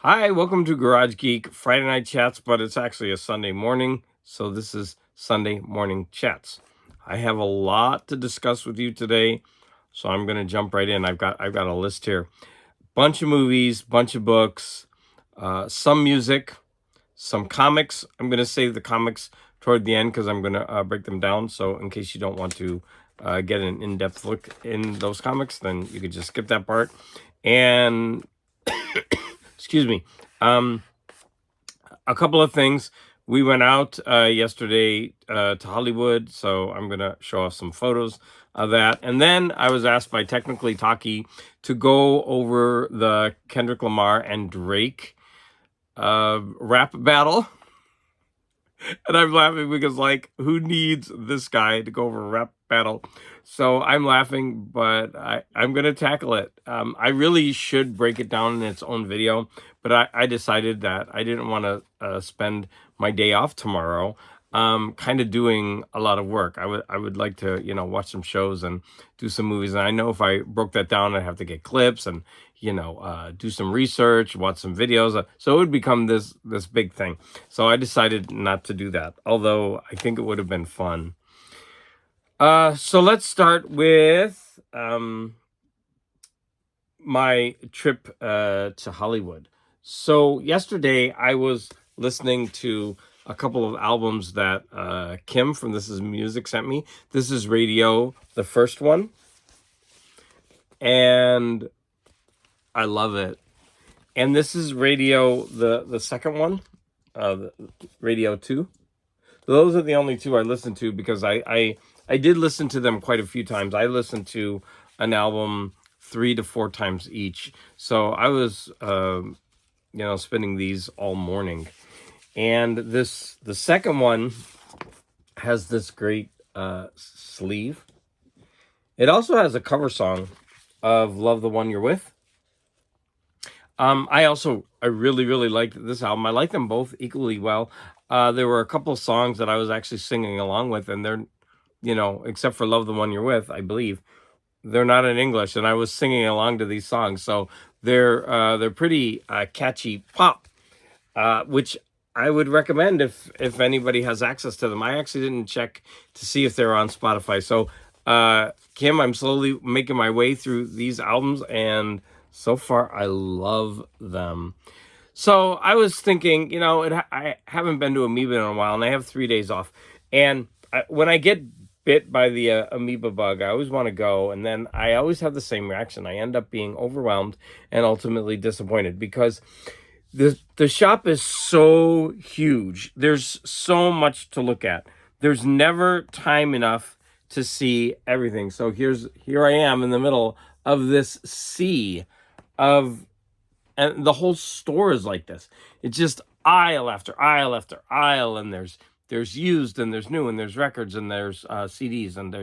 Hi, welcome to Garage Geek Friday Night Chats, but it's actually a Sunday morning, so this is Sunday Morning Chats. I have a lot to discuss with you today, so I'm going to jump right in. I've got a list here. Bunch of movies, bunch of books, some music, some comics. I'm going to save the comics toward the end because I'm going to break them down. So in case you don't want to get an in-depth look in those comics, then you could just skip that part. And excuse me. A couple of things. We went out yesterday to Hollywood, so I'm going to show off some photos of that. And then I was asked by Technically Talkie to go over the Kendrick Lamar and Drake rap battle. And I'm laughing because, like, who needs this guy to go over a rap battle? So I'm laughing, but I'm going to tackle it. I really should break it down in its own video, but I decided that I didn't want to spend my day off tomorrow kind of doing a lot of work. I would like to, watch some shows and do some movies. And I know if I broke that down, I'd have to get clips and, do some research, watch some videos. So it would become this big thing. So I decided not to do that, although I think it would have been fun. So let's start with my trip to Hollywood. So yesterday I was listening to a couple of albums that Kim from This Is Music sent me. This is Radio, the first one. And I love it. And this is Radio, the second one, Radio 2. Those are the only two I listened to because I did listen to them quite a few times. I listened to an album 3 to 4 times each. So I was, spending these all morning. And the second one has this great sleeve. It also has a cover song of Love the One You're With. I really, really liked this album. I like them both equally well. There were a couple of songs that I was actually singing along with, and they're, except for Love the One You're With, I believe, they're not in English, and I was singing along to these songs. So they're pretty catchy pop, which I would recommend if anybody has access to them. I actually didn't check to see if they're on Spotify. So, Kim, I'm slowly making my way through these albums, and so far I love them. So I was thinking, I haven't been to Amoeba in a while, and I have 3 days off. And when I get bit by the amoeba bug, I always want to go, and then I always have the same reaction. I end up being overwhelmed and ultimately disappointed because the shop is so huge. There's so much to look at. There's never time enough to see everything. So here I am in the middle of this sea of, and the whole store is like this. It's just aisle after aisle after aisle, and there's used and there's new and there's records and there's CDs and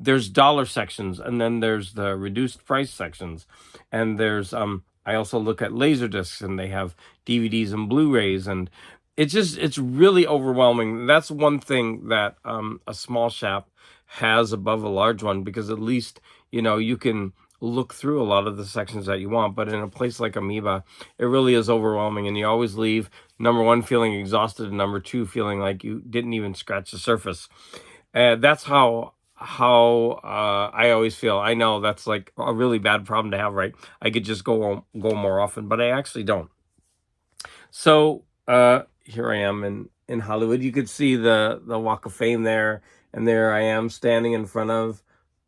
there's dollar sections, and then there's the reduced price sections, and there's I also look at laser discs, and they have DVDs and Blu-rays, and it's really overwhelming. That's one thing that a small shop has above a large one, because at least you can look through a lot of the sections that you want. But in a place like Amoeba, it really is overwhelming, and you always leave, number one, feeling exhausted, and number two, feeling like you didn't even scratch the surface. That's how I always feel. I know that's like a really bad problem to have, right? I could just go more often, but I actually don't. So here I am in Hollywood. You could see the Walk of Fame there, and there I am standing in front of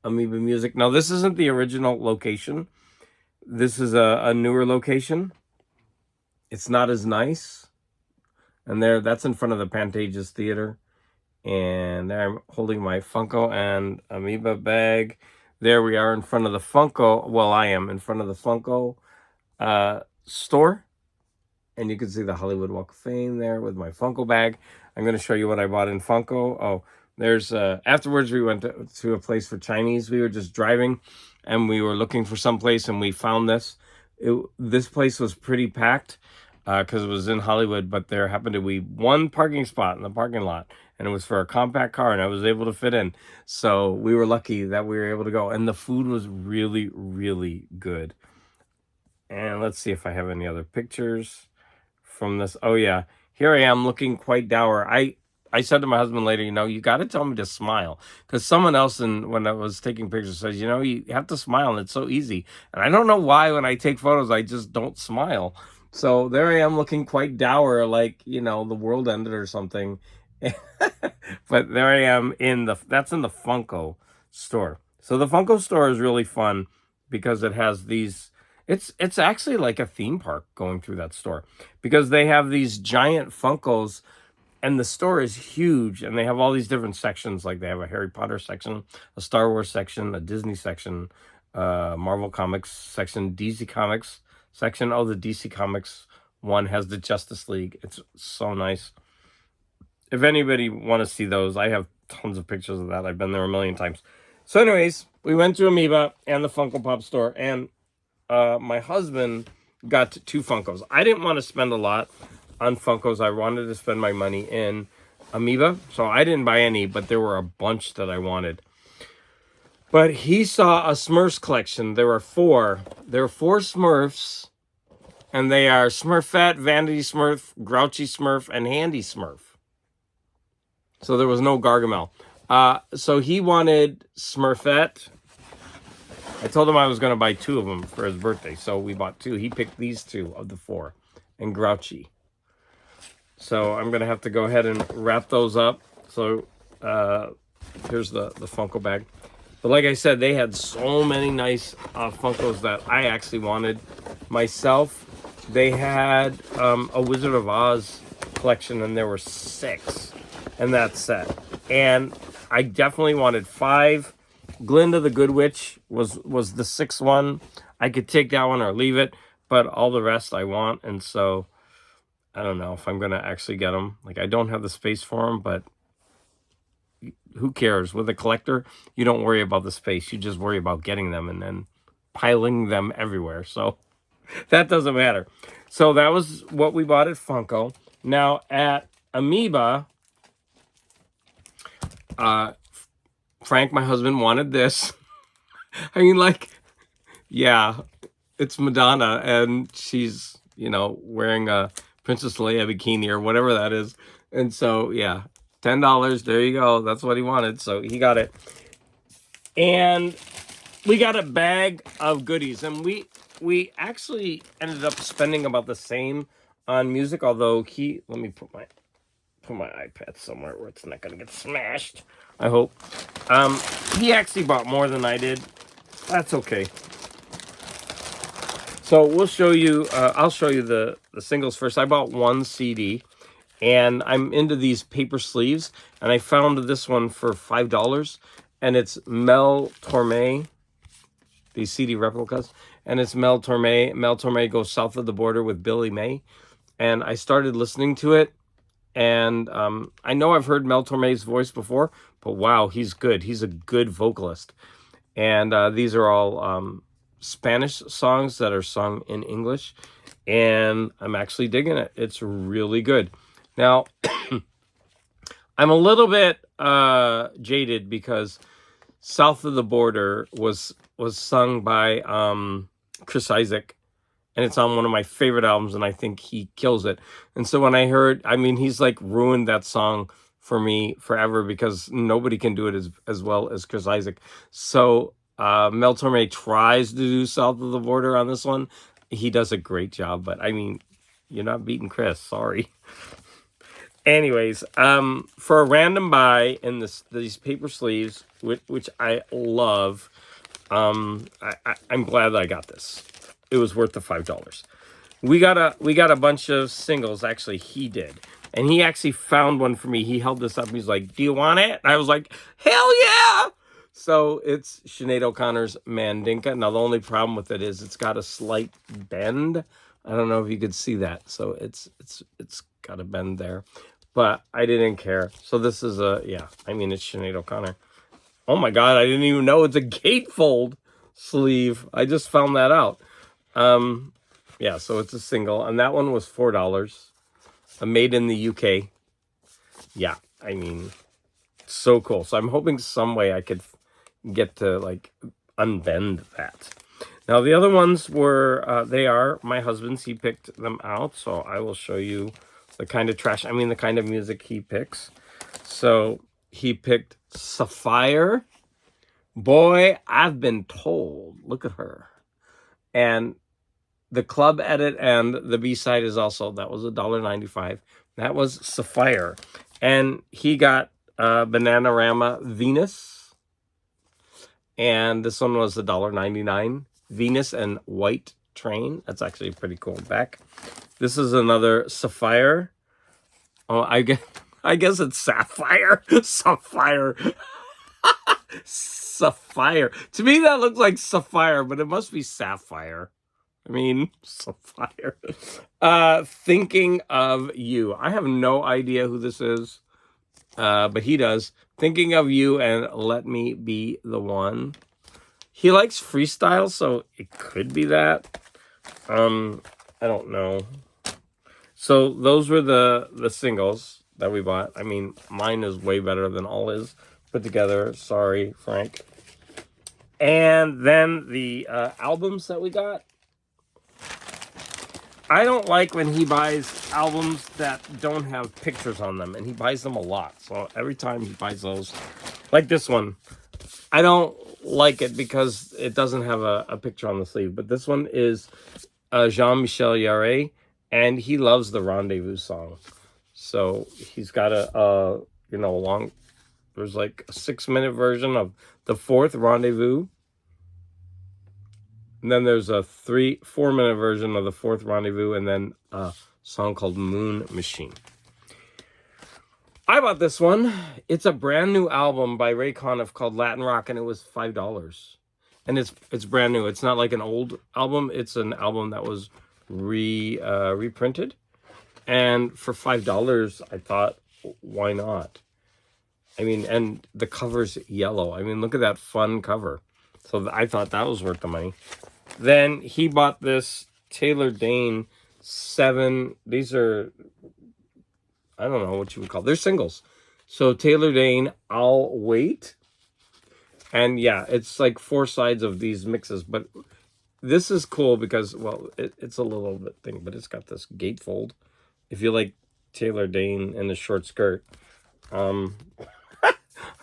Amoeba Music. Now, this isn't the original location. This is a newer location. It's not as nice. And that's in front of the Pantages Theater. And there I'm holding my Funko and Amoeba bag. There we are in front of the Funko. Well, I am in front of the Funko store. And you can see the Hollywood Walk of Fame there with my Funko bag. I'm going to show you what I bought in Funko. Oh, there's afterwards we went to a place for Chinese. We were just driving, and we were looking for someplace, and we found this. This place was pretty packed because it was in Hollywood, but there happened to be one parking spot in the parking lot, and it was for a compact car, and I was able to fit in. So we were lucky that we were able to go, and the food was really, really good. And let's see if I have any other pictures from this. Oh yeah, here I am looking quite dour. I said to my husband later, you got to tell me to smile, because someone else when I was taking pictures says, you have to smile and it's so easy. And I don't know why when I take photos I just don't smile. So there I am looking quite dour, like the world ended or something. But there I am that's in the Funko store. So the Funko store is really fun because it has these. It's actually like a theme park going through that store, because they have these giant Funkos, and the store is huge, and they have all these different sections. Like they have a Harry Potter section, a Star Wars section, a Disney section, Marvel Comics section, DC Comics section. Oh, the DC Comics one has the Justice League. It's so nice. If anybody want to see those, I have tons of pictures of that. I've been there a million times. So anyways, we went to Amoeba and the Funko Pop store, and my husband got 2 Funkos. I didn't want to spend a lot on Funkos. I wanted to spend my money in Amoeba, so I didn't buy any, but there were a bunch that I wanted. But he saw a Smurfs collection. There were 4. There are 4 Smurfs, and they are Smurfette, Vanity Smurf, Grouchy Smurf, and Handy Smurf. So there was no Gargamel. So he wanted Smurfette. I told him I was going to buy 2 of them for his birthday, so we bought 2. He picked these 2 of the 4, and Grouchy. So I'm going to have to go ahead and wrap those up. So here's the Funko bag. But like I said, they had so many nice Funkos that I actually wanted myself. They had a Wizard of Oz collection, and there were 6 in that set. And I definitely wanted 5. Glinda the Good Witch was the 6th one. I could take that one or leave it, but all the rest I want, and so I don't know if I'm going to actually get them. Like, I don't have the space for them, but who cares? With a collector, you don't worry about the space. You just worry about getting them and then piling them everywhere. So that doesn't matter. So that was what we bought at Funko. Now at Amoeba, Frank, my husband, wanted this. I mean, like, yeah, it's Madonna, and she's, wearing a Princess Leia bikini or whatever that is. And so, yeah, $10. There you go. That's what he wanted. So he got it. And we got a bag of goodies. And we actually ended up spending about the same on music, although let me put my iPad somewhere where it's not going to get smashed, I hope. He actually bought more than I did. That's okay. So we'll show you, I'll show you the singles first. I bought 1 CD, and I'm into these paper sleeves, and I found this one for $5, and it's Mel Torme, these CD replicas, and it's Mel Torme. Mel Torme Goes South of the Border with Billy May, and I started listening to it, and I know I've heard Mel Torme's voice before, but wow, he's good. He's a good vocalist. And these are all Spanish songs that are sung in English, and I'm actually digging it. It's really good. Now, I'm a little bit jaded because South of the Border was sung by Chris Isaak, and it's on one of my favorite albums, and I think he kills it. And so when I heard, he's like ruined that song for me forever, because nobody can do it as well as Chris Isaak. So Mel Torme tries to do South of the Border on this one. He does a great job, but you're not beating Chris. Sorry. Anyways, for a random buy in these paper sleeves, which I love, I'm glad that I got this. It was worth the $5. We got a bunch of singles. Actually, he did. And he actually found one for me. He held this up. He's like, "Do you want it?" And I was like, "Hell yeah!" So it's Sinead O'Connor's Mandinka. Now, the only problem with it is it's got a slight bend. I don't know if you could see that. So it's got a bend there. But I didn't care. So this is it's Sinead O'Connor. Oh my God, I didn't even know it's a gatefold sleeve. I just found that out. Yeah, so it's a single. And that one was $4. Made in the UK. Yeah, so cool. So I'm hoping some way I could get to like unbend that. Now the other ones were they are my husband's. He picked them out, so I will show you the kind of trash. I mean, the kind of music he picks. So he picked Sapphire. Boy, I've been told. Look at her. And the club edit and the B-side is also, that was $1.95. That was Sapphire. And he got Bananarama Venus. And this one was $1.99. Venus and White Train. That's actually pretty cool back. This is another Sapphire. Oh, I guess it's Sapphire. Sapphire. Sapphire. To me, that looks like Sapphire, but it must be Sapphire. I mean, Sapphire. Thinking of You. I have no idea who this is, but he does. Thinking of You and Let Me Be the One. He likes freestyle, so it could be that. I don't know. So those were the singles that we bought. I mean, mine is way better than all his put together. Sorry, Frank. And then the albums that we got. I don't like when he buys albums that don't have pictures on them, and he buys them a lot. So every time he buys those, like this one, I don't like it because it doesn't have a picture on the sleeve. But this one is Jean-Michel Jarre, and he loves the Rendezvous song. So he's got a long, there's like a 6-minute version of the fourth Rendezvous. And then there's a 4-minute version of the fourth Rendezvous, and then a song called Moon Machine. I bought this one. It's a brand new album by Ray Conniff called Latin Rock, and it was $5. And it's brand new. It's not like an old album. It's an album that was reprinted. And for $5, I thought, why not? I mean, and the cover's yellow. I mean, look at that fun cover. So I thought that was worth the money. Then he bought this Taylor Dane 7. These are, I don't know what you would call. They're singles. So Taylor Dane, I'll Wait. And yeah, it's like 4 sides of these mixes. But this is cool because, well, it's a little bit thing, but it's got this gatefold. If you like Taylor Dane in a short skirt.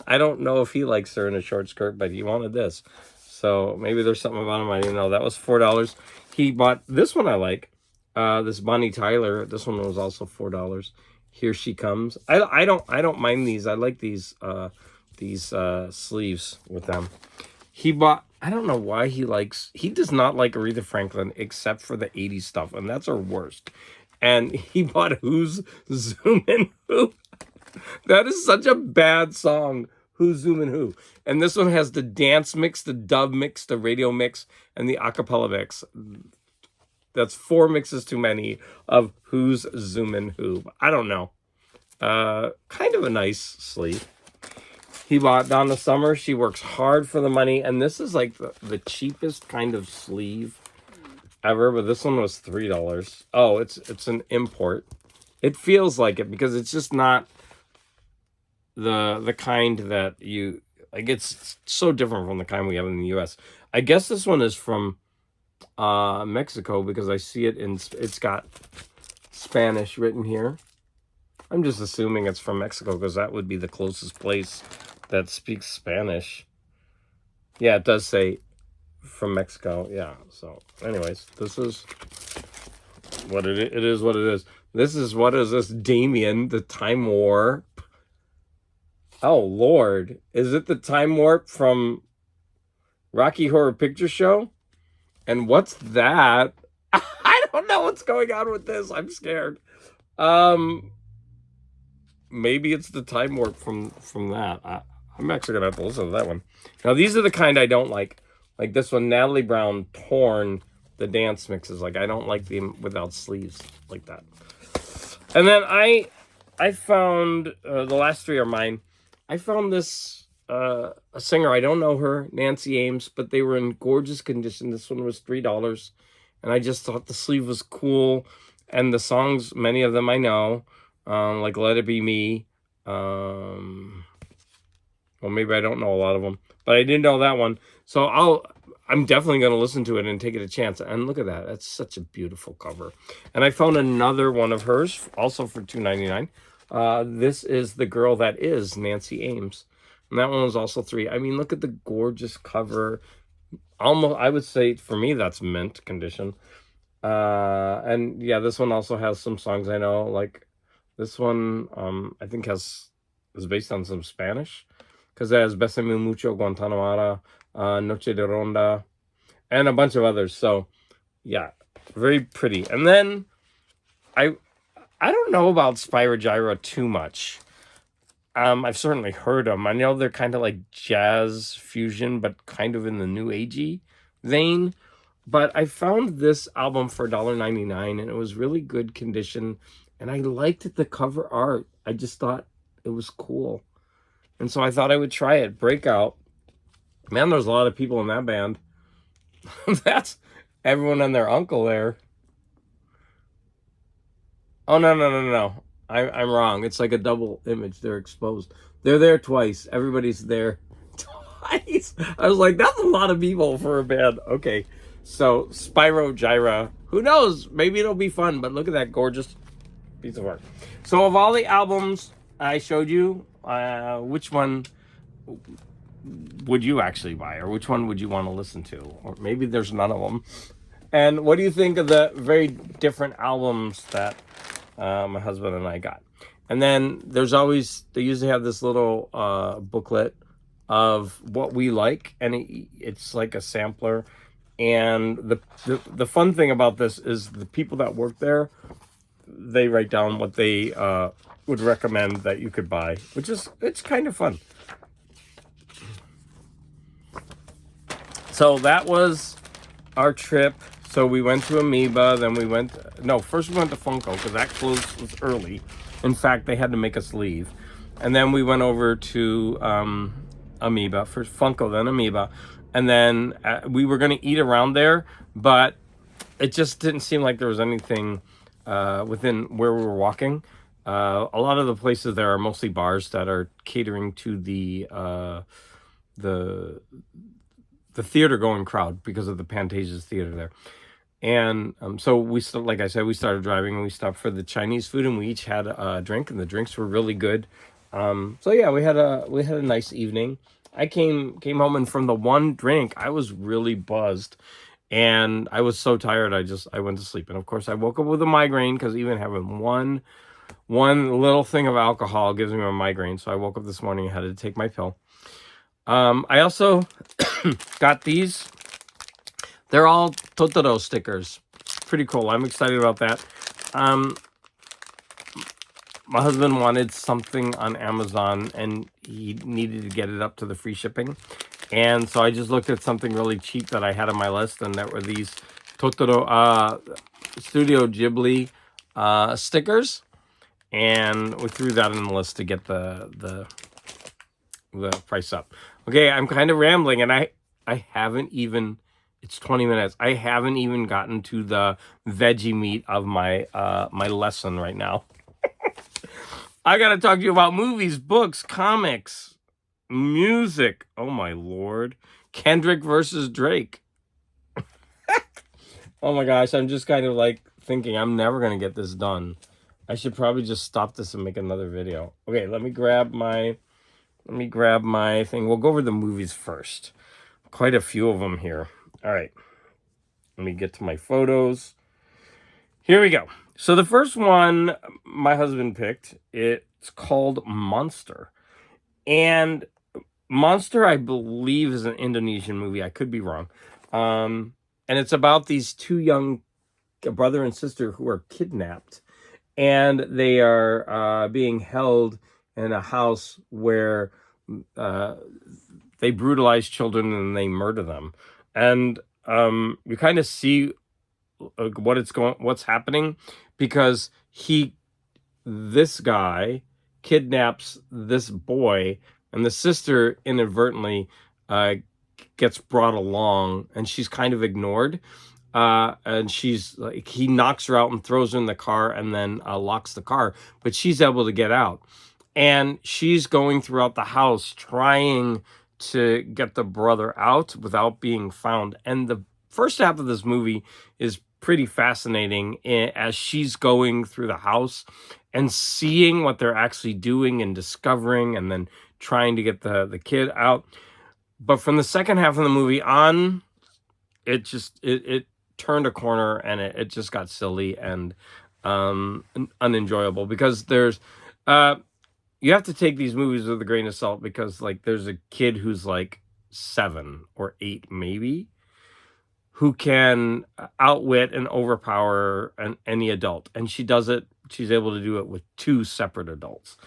I don't know if he likes her in a short skirt, but he wanted this. So maybe there's something about him I didn't know. That was $4. He bought this one I like. This Bonnie Tyler. This one was also $4. Here She Comes. I don't mind these. I like these sleeves with them. He bought, I don't know why he does not like Aretha Franklin except for the 80s stuff, and that's her worst. And he bought Who's Zoomin' Who. That is such a bad song. Who's Zoomin' Who? And this one has the dance mix, the dub mix, the radio mix, and the acapella mix. That's 4 mixes too many of Who's Zoomin' Who. I don't know. Kind of a nice sleeve. He bought Donna Summer. She works hard for the money. And this is like the cheapest kind of sleeve ever. But this one was $3. Oh, it's an import. It feels like it because it's just not the kind that you like. It's so different from the kind we have in the US. I guess this one is from Mexico because I see it it's got Spanish written here. I'm just assuming it's from Mexico because that would be the closest place that speaks Spanish. Yeah, it does say from Mexico. Yeah. So anyways, this is what it is what it is. This is, what is this? Damien, the Time Warp. Oh, Lord. Is it the Time Warp from Rocky Horror Picture Show? And what's that? I don't know what's going on with this. I'm scared. Maybe it's the Time Warp from that. I'm actually going to have to listen to that one. Now, these are the kind I don't like. Like this one, Natalie Brown, Torn, the dance mixes. Like, I don't like them without sleeves like that. And then I found, the last 3 are mine. I found this, a singer, I don't know her, Nancy Ames, but they were in gorgeous condition. This one was $3. And I just thought the sleeve was cool. And the songs, many of them I know, like Let It Be Me. Well, maybe I don't know a lot of them, but I did know that one. So I'm definitely going to listen to it and take it a chance. And look at that. That's such a beautiful cover. And I found another one of hers, also for $2.99. This is The Girl That Is, Nancy Ames. And that one was also $3. I mean, look at the gorgeous cover. Almost, I would say, for me, that's mint condition. And yeah, this one also has some songs I know. Like this one, I think is based on some Spanish. Because it has Besame Mucho, Guantanamera, Noche de Ronda, and a bunch of others. So, yeah, very pretty. And then, I don't know about Spyro Gyra too much. I've certainly heard them. I know they're kind of like jazz fusion, but kind of in the new agey vein. But I found this album for $1.99, and it was really good condition. And I liked the cover art. I just thought it was cool. And so I thought I would try it. Breakout. Man, there's a lot of people in that band. That's everyone and their uncle there. Oh, no. I'm wrong. It's like a double image. They're exposed. They're there twice. Everybody's there twice. I was like, that's a lot of people for a band. Okay. So, Spyro Gyra. Who knows? Maybe it'll be fun. But look at that gorgeous piece of work. So, of all the albums I showed you, which one would you actually buy, or which one would you want to listen to? Or maybe there's none of them. And what do you think of the very different albums that my husband and I got? And then they usually have this little booklet of what we like, and it's like a sampler. And the fun thing about this is the people that work there, they write down what they would recommend that you could buy, it's kind of fun. So that was our trip. So we went to Amoeba, then first we went to Funko because that closed was early. In fact, they had to make us leave. And then we went over to Amoeba, first Funko, then Amoeba. And then we were going to eat around there, but it just didn't seem like there was anything within where we were walking. A lot of the places there are mostly bars that are catering to the theater going crowd because of the Pantages Theater there. And so like I said, we started driving and we stopped for the Chinese food, and we each had a drink, and the drinks were really good. So yeah, we had a nice evening. I came home, and from the one drink, I was really buzzed, and I was so tired. I went to sleep. And of course, I woke up with a migraine because even having one little thing of alcohol gives me a migraine. So I woke up this morning and had to take my pill. I also got these. They're all Totoro stickers. Pretty cool. I'm excited about that. My husband wanted something on Amazon, and he needed to get it up to the free shipping. And so I just looked at something really cheap that I had on my list, and that were these Totoro Studio Ghibli stickers. And we threw that in the list to get the price up. Okay, I'm kind of rambling, and I haven't even... It's 20 minutes. I haven't even gotten to the veggie meat of my my lesson right now. I got to talk to you about movies, books, comics, music. Oh, my Lord. Kendrick versus Drake. Oh, my gosh. I'm just kind of like thinking I'm never going to get this done. I should probably just stop this and make another video. Okay, let me grab my thing. We'll go over the movies first. Quite a few of them here. All right. Let me get to my photos. Here we go. So the first one my husband picked, it's called Monster. And Monster, I believe, is an Indonesian movie. I could be wrong. And it's about these two young brother and sister who are kidnapped. And they are being held in a house where they brutalize children and they murder them. And you kind of see what's happening, because this guy kidnaps this boy, and the sister inadvertently gets brought along, and she's kind of ignored. And she's like, he knocks her out and throws her in the car, and then locks the car, but she's able to get out. And she's going throughout the house trying to get the brother out without being found. And the first half of this movie is pretty fascinating as she's going through the house and seeing what they're actually doing and discovering and then trying to get the kid out. But from the second half of the movie on, it turned a corner, and it just got silly and unenjoyable, because there's you have to take these movies with a grain of salt, because like there's a kid who's like 7 or 8 maybe, who can outwit and overpower any adult, and she's able to do it with 2 separate adults,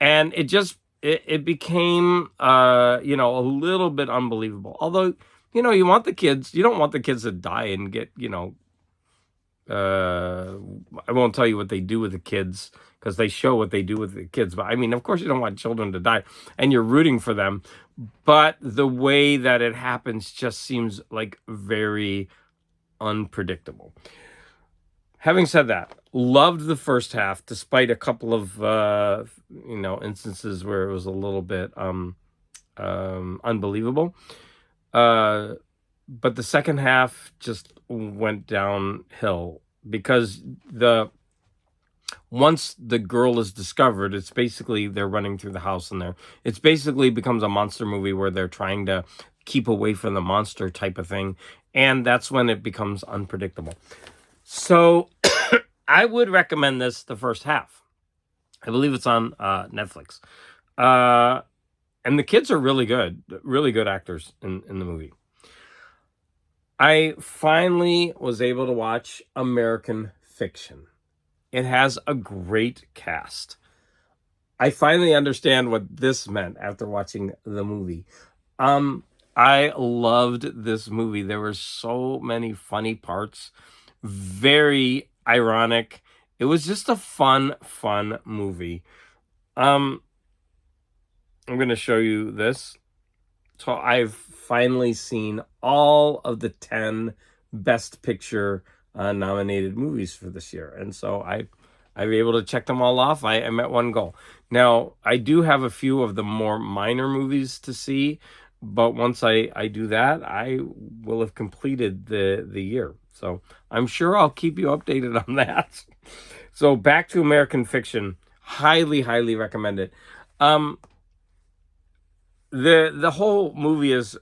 and it became a little bit unbelievable. Although, you don't want the kids to die and get, I won't tell you what they do with the kids, because they show what they do with the kids. But I mean, of course, you don't want children to die, and you're rooting for them. But the way that it happens just seems like very unpredictable. Having said that, loved the first half, despite a couple of instances where it was a little bit unbelievable. But the second half just went downhill, because once the girl is discovered, it's basically they're running through the house, and it's basically becomes a monster movie where they're trying to keep away from the monster type of thing, and that's when it becomes unpredictable. So I would recommend this the first half. I believe it's on Netflix. And the kids are really good actors in the movie. I finally was able to watch American Fiction. It has a great cast. I finally understand what this meant after watching the movie. I loved this movie. There were so many funny parts, very ironic. It was just a fun movie. I'm going to show you this. So I've finally seen all of the 10 Best Picture nominated movies for this year. And so I'm able to check them all off. I'm at one goal. Now, I do have a few of the more minor movies to see, but once I do that, I will have completed the year. So I'm sure I'll keep you updated on that. So back to American Fiction. Highly recommend it. The whole movie is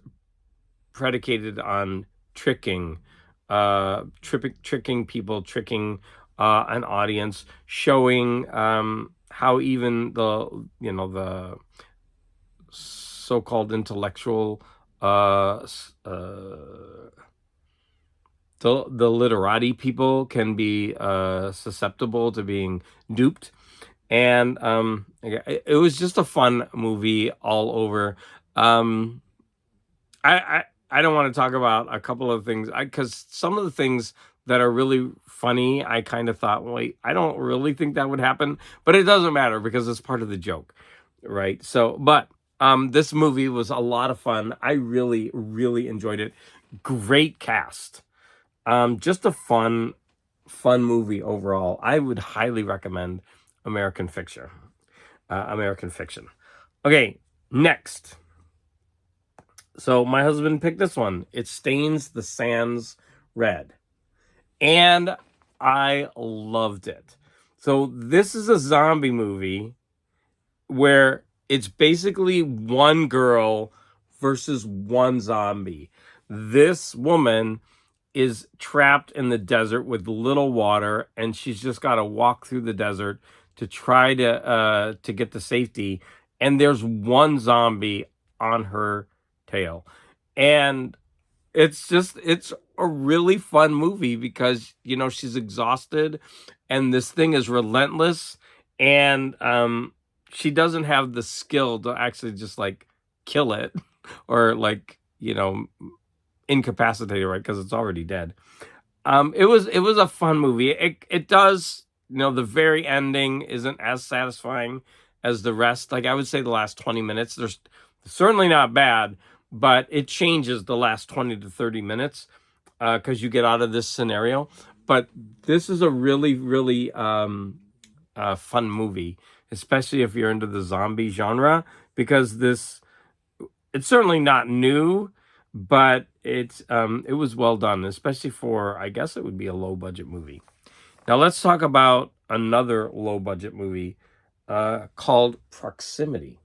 predicated on tricking people, tricking an audience, showing how even the so-called intellectual the literati people can be susceptible to being duped. And it was just a fun movie all over. I don't want to talk about a couple of things, because some of the things that are really funny, I kind of thought, wait, I don't really think that would happen, but it doesn't matter because it's part of the joke, right? So, but this movie was a lot of fun. I really enjoyed it. Great cast. Just a fun movie overall. I would highly recommend American Fiction. Okay, next. So my husband picked this one. It Stains the Sands Red. And I loved it. So this is a zombie movie where it's basically one girl versus one zombie. This woman is trapped in the desert with little water, and she's just got to walk through the desert to try to get to safety. And there's one zombie on her tail. And it's a really fun movie because, she's exhausted and this thing is relentless, and she doesn't have the skill to actually just like kill it or incapacitate it, right? Because it's already dead. It was a fun movie. It does, the very ending isn't as satisfying as the rest. Like I would say the last 20 minutes, there's certainly not bad, but it changes the last 20 to 30 minutes because you get out of this scenario. But this is a really fun movie, especially if you're into the zombie genre, because this it's certainly not new, but it was well done, especially for, I guess it would be a low budget movie. Now let's talk about another low budget movie called Proximity.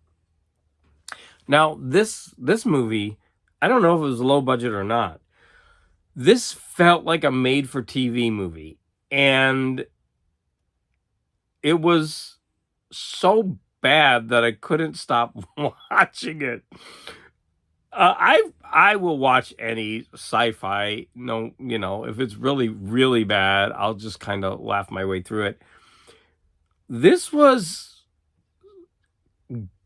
Now this movie, I don't know if it was low budget or not. This felt like a made for TV movie, and it was so bad that I couldn't stop watching it. I will watch any sci-fi. No, if it's really really bad, I'll just kind of laugh my way through it. This was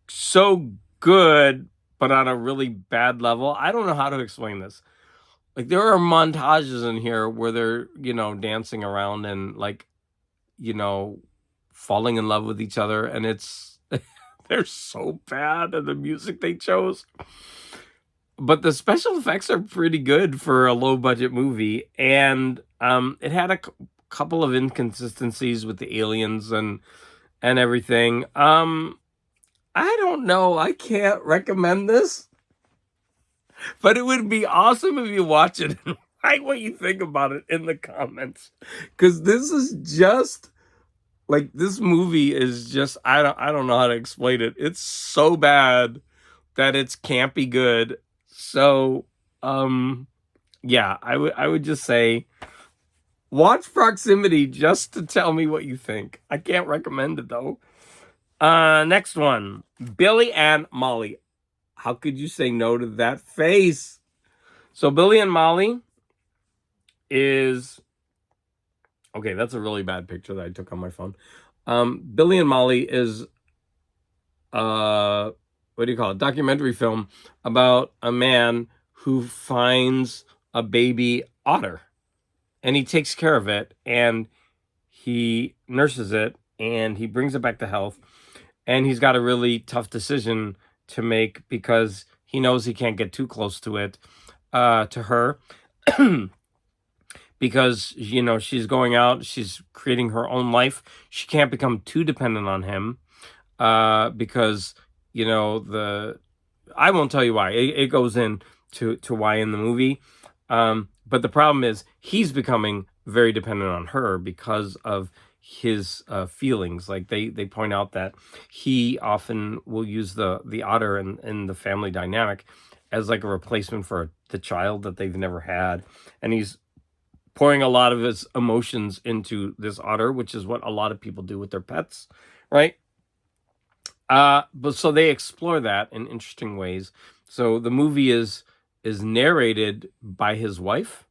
so good, but on a really bad level. I don't know how to explain this. Like there are montages in here where they're dancing around and like you know falling in love with each other, and it's they're so bad, and the music they chose. But the special effects are pretty good for a low budget movie, and it had a couple of inconsistencies with the aliens and everything. I don't know. I can't recommend this, but it would be awesome if you watch it and write what you think about it in the comments, because this is just like this movie is just I don't know how to explain it. It's so bad that it's campy good. So, yeah, I would just say watch Proximity just to tell me what you think. I can't recommend it though. Next one, Billy and Molly. How could you say no to that face? So Billy and Molly is okay. That's a really bad picture that I took on my phone. Billy and Molly is what do you call it? Documentary film about a man who finds a baby otter, and he takes care of it, and he nurses it, and he brings it back to health, and he's got a really tough decision to make because he knows he can't get too close to it, to her, because she's going out, she's creating her own life. She can't become too dependent on him, because the I won't tell you why. It goes in to why in the movie. But the problem is he's becoming very dependent on her because of his feelings. Like they point out that he often will use the otter in the family dynamic as like a replacement for the child that they've never had, and he's pouring a lot of his emotions into this otter, which is what a lot of people do with their pets, right? But so they explore that in interesting ways. So the movie is narrated by his wife,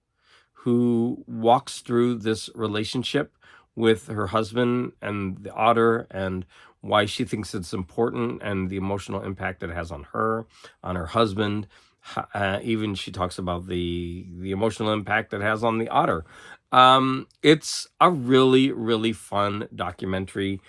who walks through this relationship with her husband and the otter, and why she thinks it's important, and the emotional impact it has on her husband. Even she talks about the emotional impact it has on the otter. It's a really really fun documentary,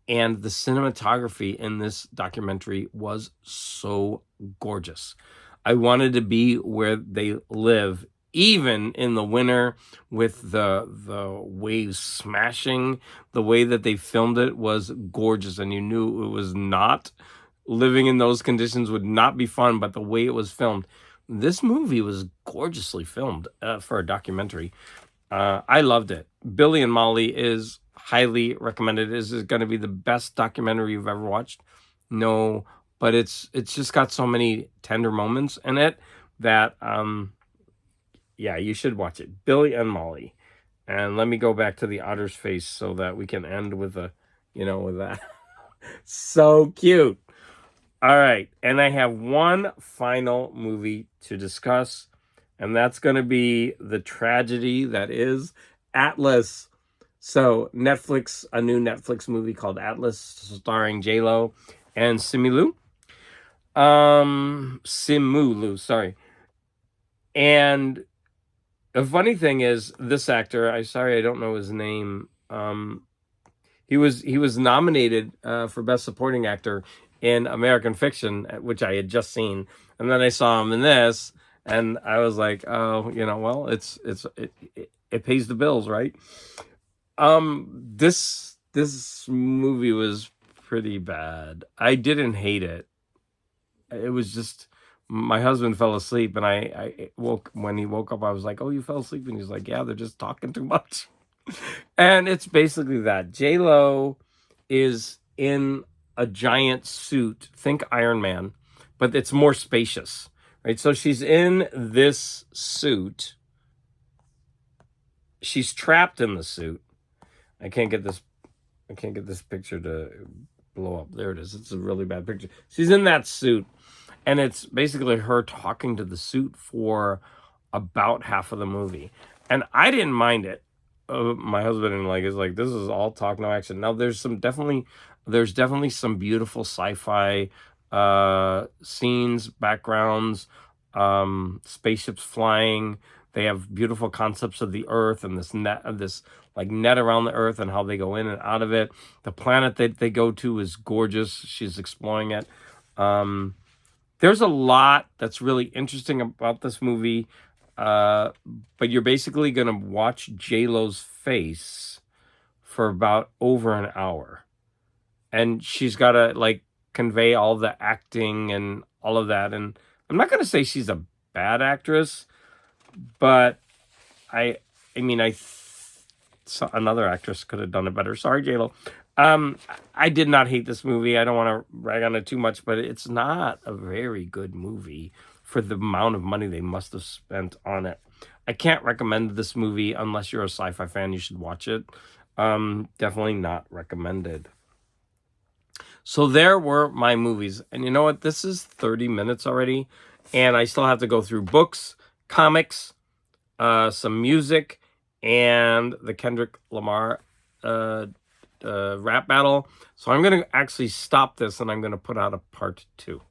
and the cinematography in this documentary was so gorgeous. I wanted to be where they live, even in the winter, with the waves smashing. The way that they filmed it was gorgeous, and you knew it was not living in those conditions would not be fun. But the way it was filmed, this movie was gorgeously filmed for a documentary. I loved it. Billy and Molly is highly recommended. Is it going to be the best documentary you've ever watched? No, but it's just got so many tender moments in it that yeah, you should watch it. Billy and Molly. And let me go back to the otter's face so that we can end with with that. So cute. All right, and I have one final movie to discuss, and that's going to be the tragedy that is Atlas. So Netflix, a new Netflix movie called Atlas, starring J Lo and Simu Liu, sorry. And the funny thing is, this actor, I don't know his name. He was nominated for Best Supporting Actor in American Fiction, which I had just seen, and then I saw him in this, and I was like, oh, well, it pays the bills, right? This movie was pretty bad. I didn't hate it. It was just my husband fell asleep, and I woke when he woke up. I was like, "Oh, you fell asleep," and he's like, "Yeah, they're just talking too much." And it's basically that J Lo is in a giant suit. Think Iron Man, but it's more spacious, right? So she's in this suit. She's trapped in the suit. I can't get this picture to blow up. There it is. It's a really bad picture. She's in that suit, and it's basically her talking to the suit for about half of the movie. And I didn't mind it. My husband and is like, this is all talk, no action. Now there's definitely some beautiful sci-fi scenes, backgrounds, spaceships flying. They have beautiful concepts of the Earth and this net around the Earth and how they go in and out of it. The planet that they go to is gorgeous. She's exploring it. There's a lot that's really interesting about this movie. But you're basically gonna watch J-Lo's face for about over an hour, and she's gotta convey all the acting and all of that. And I'm not gonna say she's a bad actress, but another actress could have done it better. Sorry, J-Lo. I did not hate this movie. I don't want to rag on it too much, but it's not a very good movie for the amount of money they must have spent on it. I can't recommend this movie unless you're a sci-fi fan. You should watch it. Definitely not recommended. So there were my movies. And you know what? This is 30 minutes already, and I still have to go through books, comics, some music, and the Kendrick Lamar rap battle. So I'm going to actually stop this, and I'm going to put out a part 2.